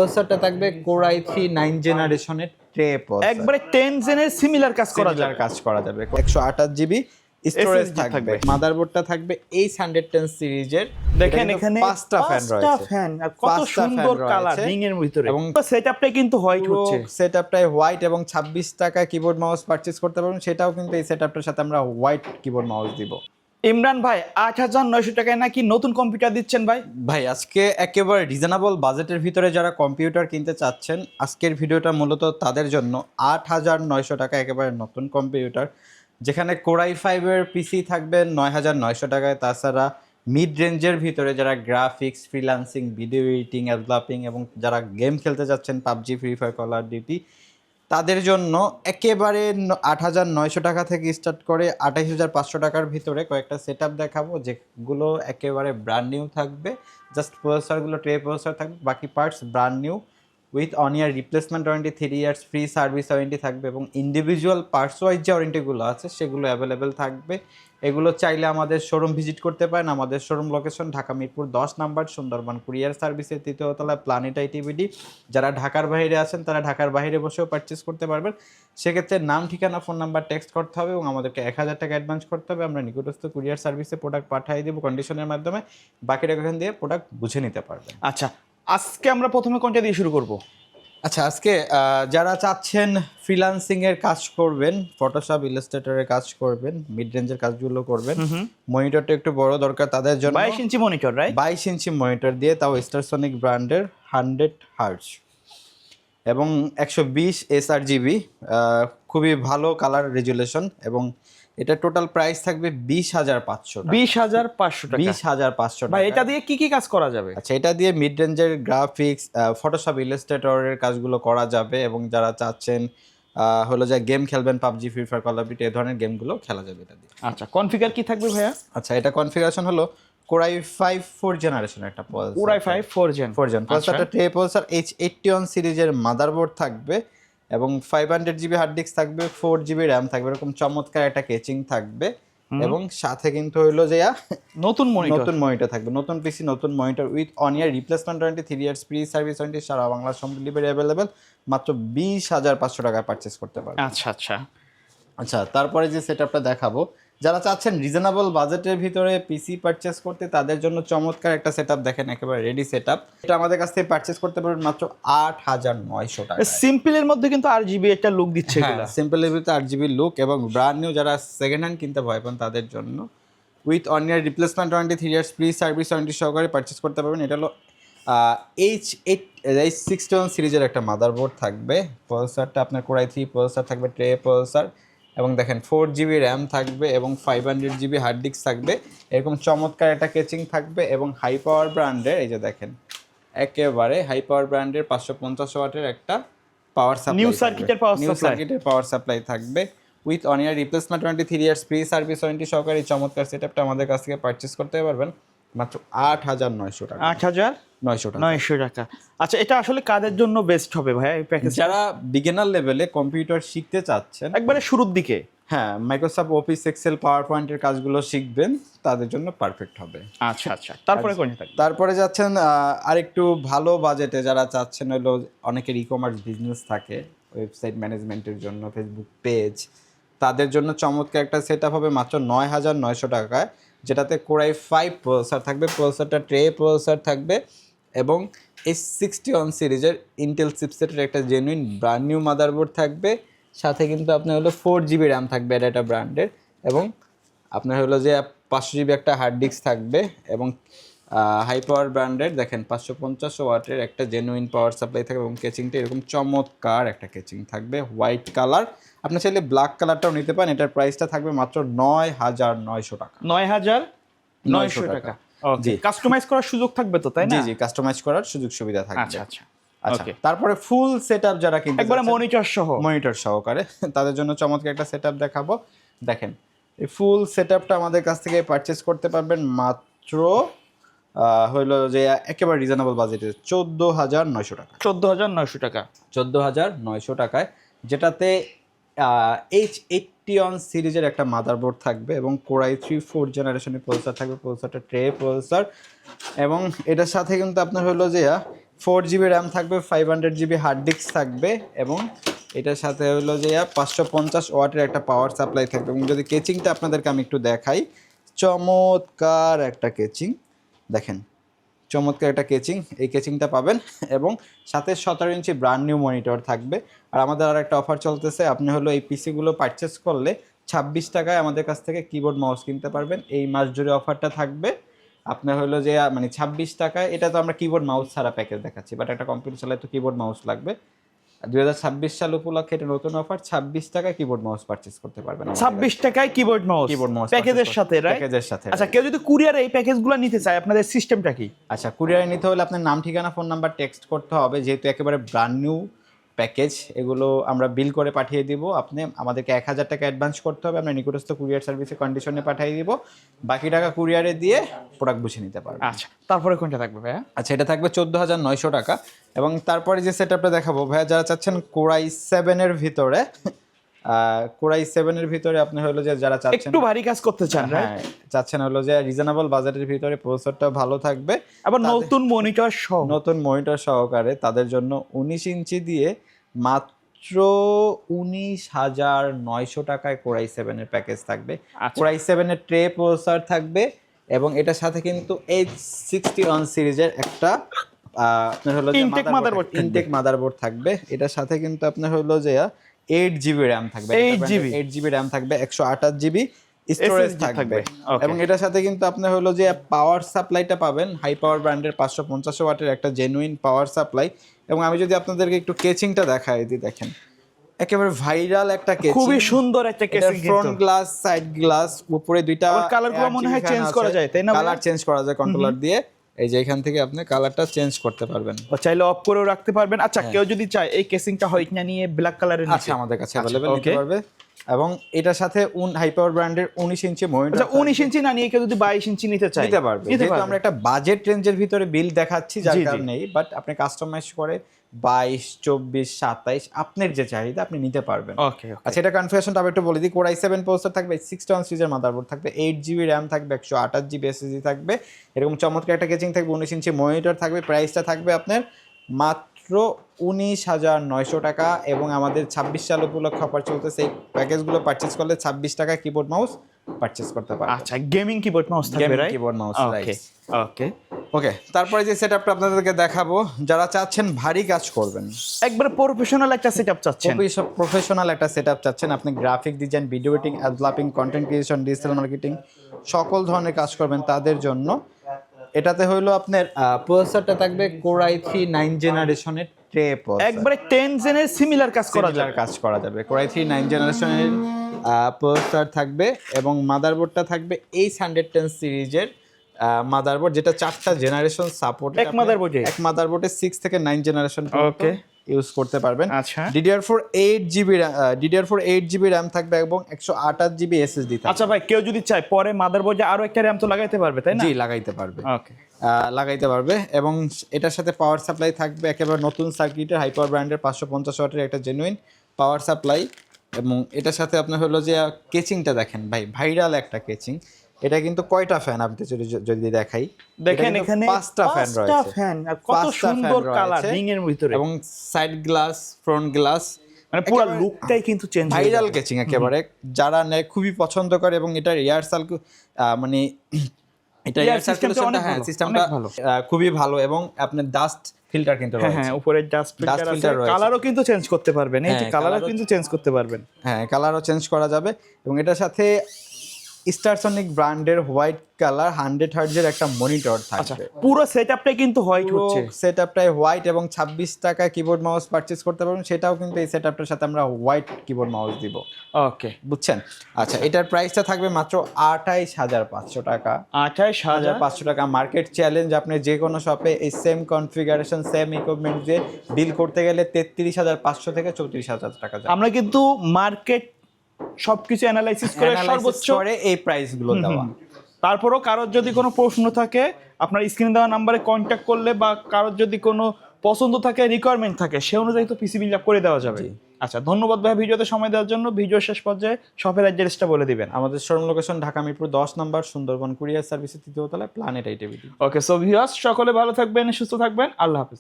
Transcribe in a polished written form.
প্রসেসরটা থাকবে Core i3 9 জেনারেশনের tray processor, একবারে 10 জেনের সিমিলার কাজ করা যাবে, কাজ করা যাবে। 128 জিবি স্টোরেজ SSD থাকবে। মাদারবোর্ডটা থাকবে H110 সিরিজের। দেখেন এখানে পাঁচটা ফ্যান রয়েছে, ফ্যান আর কত সুন্দর কালার রিং এর ভিতরে, এবং সেটআপটা কিন্তু হোয়াইট হচ্ছে, সেটআপটাই হোয়াইট, এবং 26 টাকা কিবোর্ড মাউস পারচেজ করতে পারবেন। সেটাও কিন্তু এই সেটআপটার সাথে আমরা হোয়াইট কিবোর্ড মাউস দিব। ইমরান ভাই 8,900 টাকায় নাকি নতুন কম্পিউটার দিচ্ছেন ভাই? ভাই আজকে একেবারে রিজনেবল বাজেটের ভিতরে যারা কম্পিউটার কিনতে চাচ্ছেন, আজকের ভিডিওটা মূলত তাদের জন্য। 8,900 টাকা একেবারে নতুন কম্পিউটার, যেখানে Core i5 এর পিসি থাকবে 9,900 টাকায়। তাছাড়া মিড রেঞ্জের ভিতরে যারা graphics, freelancing, video editing, developing এবং যারা গেম খেলতে যাচ্ছেন PUBG, free fire, call of duty, তাদের জন্য একেবারে 8,900 টাকা থেকে স্টার্ট করে 28,500 টাকার ভিতরে কয়েকটা সেটআপ দেখাবো, যেগুলো একেবারে ব্র্যান্ড নিউ থাকবে। জাস্ট প্রসেসরগুলো ট্রে প্রসেসর থাকবে, বাকি parts brand new with one year replacement warranty, 3 years free service warranty থাকবে, এবং ইন্ডিভিজুয়াল পার্টস ওয়াইজ যে ওয়ারেন্টিগুলো আছে সেগুলো অ্যাভেলেবেল থাকবে। এগুলো চাইলে আমাদের শোরুম ভিজিট করতে পারেন। আমাদের showroom location Dhaka Mirpur 10 number, Sundarban courier সার্ভিসের 3য় তলায়, প্ল্যানেট আইটিবিডি। যারা ঢাকার বাইরে আছেন তারা ঢাকার বাইরে বসেও পারচেস করতে পারবেন। সেক্ষেত্রে নাম, ঠিকানা, ফোন নাম্বার টেক্সট করতে হবে এবং আমাদেরকে 1,000 টাকা অ্যাডভান্স করতে হবে। আমরা নিকটস্থ কুরিয়ার সার্ভিসে প্রোডাক্ট পাঠিয়ে দেবো কন্ডিশনের মাধ্যমে। বাকি টাকা এখান দিয়ে প্রোডাক্ট বুঝে নিতে পারবেন। আচ্ছা, আজকে আমরা প্রথমে কোনটা দিয়ে শুরু করব? আচ্ছা, আজকে যারা চাচ্ছেন ফ্রিল্যান্সিং এর কাজ করবেন, ফটোশপ, ইলাস্ট্রেটরের কাজ করবেন, মিড রেঞ্জের কাজগুলো করবেন, মনিটরটা একটু বড় দরকার তাদের জন্য। 22 inch monitor, right? 22 inch monitor দিয়ে, তাও স্টারসনিক ব্র্যান্ডের 100 হার্টজ এবং 120 sRGB, খুবই ভালো কালার রেজুলেশন, এবং এটা টোটাল প্রাইস থাকবে 20,500 টাকা। 20,500 টাকা। 20,500 টাকা। ভাই এটা দিয়ে কি কি কাজ করা যাবে? আচ্ছা, এটা দিয়ে মিড রেঞ্জের গ্রাফিক্স, ফটোশপ, ইলাস্ট্রেটরের কাজগুলো করা যাবে, এবং যারা চাচ্ছেন হলো যে গেম খেলবেন, PUBG, free fire, call of duty, এই ধরনের গেমগুলো খেলা যাবে এটা দিয়ে। আচ্ছা, কনফিগার কি থাকবে ভাইয়া? আচ্ছা, এটা কনফিগারেশন হলো Core i5 4 জেনারেশনের একটা প্রসেসর। Core i5 4 gen. প্রসেসরটা ট্রে প্রসেসর H81 সিরিজের মাদারবোর্ড থাকবে, এবং 500 জিবি হার্ড ডিস্ক থাকবে, 4 জিবি র্যাম থাকবে, এরকম চমৎকার একটা কেচিং থাকবে, এবং সাথে কিন্তু হইলো যে নতুন মনিটর থাকবে, নতুন পিসি, নতুন monitor with one year replacement warranty, 3 years free service warranty, সারা বাংলা হোম ডেলিভারি অ্যাভেলেবেল। মাত্র 20,500 টাকায় পারচেস করতে পারবেন। আচ্ছা আচ্ছা আচ্ছা, তারপরে যে সেটআপটা দেখাবো, যারা চাচ্ছেন রিজনেবল বাজেটের ভিতরে পিসি পারচেস করতে, তাদের জন্য চমৎকার একটা সেটআপ দেখেন, একেবারে রেডি সেটআপ। এটা আমাদের কাছ থেকে পারচেস করতে পারবেন মাত্র 8,900 টাকা। সিম্পলের মধ্যে কিন্তু RGB একটা লুক দিচ্ছে এগুলা। সিম্পলের ভিতরে RGB লুক, এবং ব্র্যান্ড নিউ, যারা সেকেন্ড হ্যান্ড কিনতে ভয় পান তাদের জন্য with one year replacement warranty, 3 years free service warranty সহকারে পারচেস করতে পারবেন। এটা হলো H61 সিরিজের একটা মাদারবোর্ড থাকবে। প্রসেসরটা আপনার Core i3 প্রসেসর থাকবে, ট্রে প্রসেসর, এবং দেখেন 4 জিবি র্যাম থাকবে, এবং 500 জিবি হার্ড ডিস্ক থাকবে, এরকম চমৎকার একটা কেচিং থাকবে, এবং হাই পাওয়ার ব্র্যান্ডের, এই যে দেখেন একেবারে হাই পাওয়ার ব্র্যান্ডের 550 ওয়াটের একটা পাওয়ার সাপ্লাই, নিউ সার্কিটের পাওয়ার সাপ্লাই থাকবে with one year replacement warranty, 3 years free service warranty সহকারে। এই চমৎকার সেটআপটা আমাদের কাছ থেকে পারচেস করতে পারবেন মাত্র 8,900 টাকা। 8,900 টাকা। আচ্ছা, এটা আসলে কাদের জন্য বেস্ট হবে ভাই এই প্যাকেজ? যারা বিগিনার লেভেলে কম্পিউটার শিখতে চাচ্ছেন, একবারে শুরুর দিকে, হ্যাঁ, মাইক্রোসফট অফিস, এক্সেল, পাওয়ার পয়েন্টের কাজগুলো শিখবেন, তাদের জন্য পারফেক্ট হবে। আচ্ছা আচ্ছা, তারপরে কোনটা থাকবে? তারপরে যাচ্ছেন আরেকটু ভালো বাজেটে, যারা চাচ্ছেন হলো, অনেকের ই কমার্স বিজনেস থাকে, ওয়েবসাইট ম্যানেজমেন্টের জন্য, ফেসবুক পেজ, তাদের জন্য চমৎকার একটা সেটআপ হবে মাত্র 9,900 টাকায়, যেটাতে Core i5 প্রসেসর থাকবে, প্রসেসরটা ট্রে প্রসেসর থাকবে, এবং H61 সিরিজের ইন্টেল চিপসেটের একটা জেনুইন ব্র্যান্ড নিউ মাদারবোর্ড থাকবে, সাথে কিন্তু আপনার হলো 4 জিবি র্যাম থাকবে এটা ব্র্যান্ডের, এবং আপনার হলো যে 500 জিবি একটা হার্ড ডিস্ক থাকবে, এবং হাই পাওয়ার ব্র্যান্ডের দেখেন 550 ওয়াটের একটা জেনুইন পাওয়ার সাপ্লাই থাকবে, এবং কেচিংটা এরকম চমৎকার একটা কেচিং থাকবে, হোয়াইট কালার। আপনি চাইলে ব্ল্যাক কালারটাও নিতে পারেন। এটার প্রাইসটা থাকবে মাত্র 9,900 টাকা। 9,900 টাকা। জি, কাস্টমাইজ করার সুযোগ থাকবে তো, তাই না? জি জি, কাস্টমাইজ করার সুযোগ সুবিধা থাকবে। আচ্ছা আচ্ছা আচ্ছা, তারপরে ফুল সেটআপ যারা কিনতে একবারে মনিটর সহকারে, তাদের জন্য চমৎকার একটা সেটআপ দেখাবো। দেখেন, এই ফুল সেটআপটা আমাদের কাছ থেকে পারচেস করতে পারবেন মাত্র হইলো যে একেবারে রিজনেবল বাজেটে 14,900 টাকা। 14,900 টাকা। 14,900 টাকায়, যেটাতে H81 সিরিজের একটা মাদারবোর্ড থাকবে, এবং Core i3 4 জেনারেশনের প্রসেসর থাকবে, প্রসেসরটা ট্রে প্রসেসর, এবং এটার সাথে কিন্তু আপনার হলো যে 4 GB র্যাম থাকবে, 500 GB হার্ড ডিস্ক থাকবে এবং এটার সাথে হলো যে 550 ওয়াটের একটা পাওয়ার সাপ্লাই থাকবে। এবং যদি কেচিংটা আপনাদেরকে আমি একটু দেখাই, চমৎকার একটা কেচিং দেখেন, চমৎকার একটা কেচিং, এই কেচিংটা পাবেন এবং সাথে 17 ইঞ্চি ব্র্যান্ড নিউ মনিটর থাকবে। আর আমাদের আর একটা অফার চলতেছে, আপনি হলো এই পিসিগুলো পারচেস করলে 26 টাকায় আমাদের কাছ থেকে কিবোর্ড মাউস কিনতে পারবেন। এই মাস জুড়ে অফারটা থাকবে। আপনার হলো যে মানে 26 টাকায়, এটা তো আমরা কিবোর্ড মাউস ছাড়া প্যাকেজ দেখাচ্ছি, বাট একটা কম্পিউটার চালায় তো কিবোর্ড মাউস লাগবে। 2026 সাল উপলক্ষে এটা নতুন অফার, 26 টাকায় কিবোর্ড মাউস পারচেস করতে পারবেন। 26 টাকায় কিবোর্ড মাউস প্যাকেজের সাথে, রাইট? প্যাকেজের সাথে। আচ্ছা, কেউ যদি কুরিয়ারে এই প্যাকেজগুলো নিতে চায়, আপনাদের সিস্টেমটা কি? আচ্ছা, কুরিয়ারে নিতে হলে আপনার নাম, ঠিকানা, ফোন নাম্বার টেক্সট করতে হবে, যেহেতু একেবারে ব্র্যান্ড নিউ প্যাকেজ। এগুলো আমরা বিল করে পাঠিয়ে দিব। আপনি আমাদেরকে 1000 টাকা অ্যাডভান্স করতে হবে, আমরা নিকটস্থ কুরিয়ার সার্ভিসে কন্ডিশনে পাঠিয়ে দিব, বাকি টাকা কুরিয়ারে দিয়ে প্রোডাক্ট বুঝে নিতে পারবেন। আচ্ছা, তারপরে কোনটা থাকবে ভাইয়া? আচ্ছা, এটা থাকবে 14,900 টাকা। এবং তারপরে যে সেটআপটা দেখাবো ভাইয়া, যারা চাচ্ছেন কোরাই 7 এর ভিতরে, কোরাই 7 এর ভিতরে আপনি হলো যে যারা চাচ্ছেন একটু ভারী কাজ করতে চান, হ্যাঁ, চাচ্ছেন হলো যে রিজনেবল বাজেটের ভিতরে, প্রসেসরটা ভালো থাকবে, আবার নতুন মনিটর সহ, নতুন মনিটর সহকারে, তাদের জন্য 19 ইঞ্চি দিয়ে মাত্র 19,900 টাকায় কোরাই 7 এর প্যাকেজ থাকবে। কোরাই 7 এর ট্রে প্রসেসর থাকবে এবং এটার সাথে কিন্তু H61 সিরিজের একটা আপনার হলো যে ইনটেক মাদারবোর্ড থাকবে। এটার সাথে কিন্তু আপনার হলো যে 8 GB র্যাম থাকবে, 8 GB র্যাম থাকবে, 128 GB স্টোরেজ থাকবে। এবং এটার সাথে কিন্তু আপনি হলো যে পাওয়ার সাপ্লাইটা পাবেন, হাই পাওয়ার ব্র্যান্ডের 550 ওয়াটের একটা জেনুইন পাওয়ার সাপ্লাই। এবং আমি যদি আপনাদেরকে একটু কেচিংটা দেখাই দিই, দেখেন একেবারে ভাইরাল একটা কেচিং, খুবই সুন্দর একটা কেচিং, ফ্রন্ট গ্লাস, সাইড গ্লাস, উপরে দুইটা কালারগুলো মনে হয় চেঞ্জ করা যায়, তাই না? কালার চেঞ্জ করা যায় কন্ট্রোলার দিয়ে, এই যে এখান থেকে আপনি কালারটা চেঞ্জ করতে পারবেন, চাইলে অফ করেও রাখতে পারবেন। আচ্ছা, কেউ যদি চায় এই কেসিংটা হোয়াইট না নিয়ে ব্ল্যাক কালারের নিতে, আচ্ছা আমাদের কাছে अवेलेबल নিতে পারবে। এবং এটার সাথে হাই পাওয়ার ব্র্যান্ডের 19 ইঞ্চি মনিটর। আচ্ছা, 19 ইঞ্চি না নিয়ে কেউ যদি 22 ইঞ্চি নিতে চায় নিতে পারবে, যেহেতু আমরা একটা বাজেট রেঞ্জের ভিতরে বিল দেখাচ্ছি, যার কারণে, বাট আপনি কাস্টমাইজ করে 22, 24, 27 আপনার যে চাহিদা আপনি নিতে পারবেন। ওকে, আচ্ছা, এটা কনফিগারেশনটা আমি একটু বলে দিই। কোরাই 7 প্রসেসর থাকবে, 61 সিরিজের মাদারবোর্ড থাকবে, 8 GB র্যাম থাকবে, 128 GB SSD থাকবে, এরকম চমৎকার একটা কেচিং থাকবে, 19 ইঞ্চি মনিটর থাকবে। প্রাইসটা থাকবে আপনার মাত্র 19,900 টাকা। এবং আমাদের 26 সাল উপলক্ষে অফার চলতেছে, এই প্যাকেজগুলো পারচেজ করলে 26 টাকায় কিবোর্ড মাউস পারচেজ করতে পারবেন। আচ্ছা, গেমিং কিবোর্ড মাউস থাকবে, রাইট? কিবোর্ড মাউস, ওকে ওকে ওকে। তারপরে যে সেটআপটা আপনাদেরকে দেখাবো, যারা চাচ্ছেন ভারী কাজ করবেন, একবার প্রফেশনাল একটা সেটআপ চাচ্ছেন, প্রফেশনাল একটা সেটআপ চাচ্ছেন, আপনি গ্রাফিক ডিজাইন, ভিডিও এডিটিং, অ্যাডলাপিং, কন্টেন্ট ক্রিয়েশন, ডিজিটাল মার্কেটিং, সকল ধরনের কাজ করবেন, তাদের জন্য এটাতে হইলো আপনার প্রসেসরটা থাকবে কোরাই 3 9 জেনারেশনের ট্রে প্রসেসর, একবারে 10 জেনের সিমিলার কাজ করা যাবে। কোরাই 3 9 জেনারেশনের প্রসেসর থাকবে এবং মাদারবোর্ডটা থাকবে H110 সিরিজের মাদারবোর্ড, যেটা 4টা জেনারেশন সাপোর্ট, এক মাদারবোর্ডে 6 থেকে 9 জেনারেশন পর্যন্ত ইউজ করতে পারবেন। আচ্ছা, DDR4 8 GB র্যাম থাকবে এবং 128 GB SSD থাকবে। আচ্ছা ভাই, কেউ যদি চায় পরে মাদারবোর্ডে আরো একটা র্যাম তো লাগাইতে পারবে, তাই না? জি, লাগাইতে পারবে। ওকে, লাগাইতে পারবে। এবং এটার সাথে পাওয়ার সাপ্লাই থাকবে একেবারে নতুন সার্কিটের, হাই পাওয়ার ব্র্যান্ডের 550 ওয়াটের একটা জেনুইন পাওয়ার সাপ্লাই। এবং এটার সাথে আপনার হলো যে কেচিংটা দেখেন ভাই, ভাইরাল একটা কেচিং। এটা কিন্তু কয়টা ফ্যান আপনি যদি দেখাই, দেখেন এখানে 5টা ফ্যান রয়েছে, ফ্যান, আর কত সুন্দর কালার রিং এর ভিতরে, এবং সাইড গ্লাস, ফ্রন্ট গ্লাস, মানে পুরো লুকটাই কিন্তু চেঞ্জ, ভাইরাল কেচিং একেবারে। যারা নেয় খুবই পছন্দ করে। এবং এটা এয়ার সার্কুল মানে এটা এয়ার সার্কুলেশনটা, হ্যাঁ, সিস্টেমটা খুবই ভালো। এবং আপনার ডাস্ট ফিল্টার কিন্তু রয়েছে, হ্যাঁ, উপরে ডাস্ট ফিল্টার আছে, কালারও কিন্তু চেঞ্জ করতে পারবেন, এই যে কালারও কিন্তু চেঞ্জ করতে পারবেন, হ্যাঁ, কালারও চেঞ্জ করা যাবে। এবং এটার সাথে স্টারসনিক ব্র্যান্ডের হোয়াইট কালার 100 হার্টজের একটা মনিটর থাকবে। পুরো সেটআপটাই কিন্তু হোয়াইট হচ্ছে, সেটআপটাই হোয়াইট। এবং 26 টাকায় কিবোর্ড মাউস পারচেজ করতে পারবেন, সেটাও কিন্তু এই সেটআপটার সাথে আমরা হোয়াইট কিবোর্ড মাউস দিব। ওকে, বুঝছেন? আচ্ছা, এটার প্রাইসটা থাকবে মাত্র 28,500 টাকা। 28,500 টাকা মার্কেট চ্যালেঞ্জ। আপনি যে কোনো শপে এই সেম কনফিগারেশন, সেম ইকুইপমেন্ট দিয়ে বিল করতে গেলে 33,500 থেকে 34,000 টাকা যায়। আমরা কিন্তু মার্কেট সবকিছু অ্যানালাইসিস করে সর্বোচ্চ এই প্রাইসগুলো দেওয়া। তারপরও কারোর যদি কোনো প্রশ্ন থাকে, আপনার স্ক্রিনে দেওয়া নাম্বারে কন্ট্যাক্ট করলে, বা কারোর যদি কোনো পছন্দ থাকে, রিকোয়ারমেন্ট থাকে, সে অনুযায়ী তো পিসি বিল্ড আপ করে দেওয়া যাবে। আচ্ছা, ধন্যবাদ ভাই ভিডিওতে সময় দেওয়ার জন্য। ভিডিও শেষ পর্যায়ে শপের অ্যাড্রেসটা বলে দিবেন। আমাদের শোরুম লোকেশন ঢাকা মিরপুর 10 নম্বর, সুন্দরবন কুরিয়ার সার্ভিসের 3য় তলায়, প্ল্যানেট 8 ABD। ওকে, সো ভিউয়ার্স, সকলে ভালো থাকবেন, সুস্থ থাকবেন, আল্লাহ হাফেজ।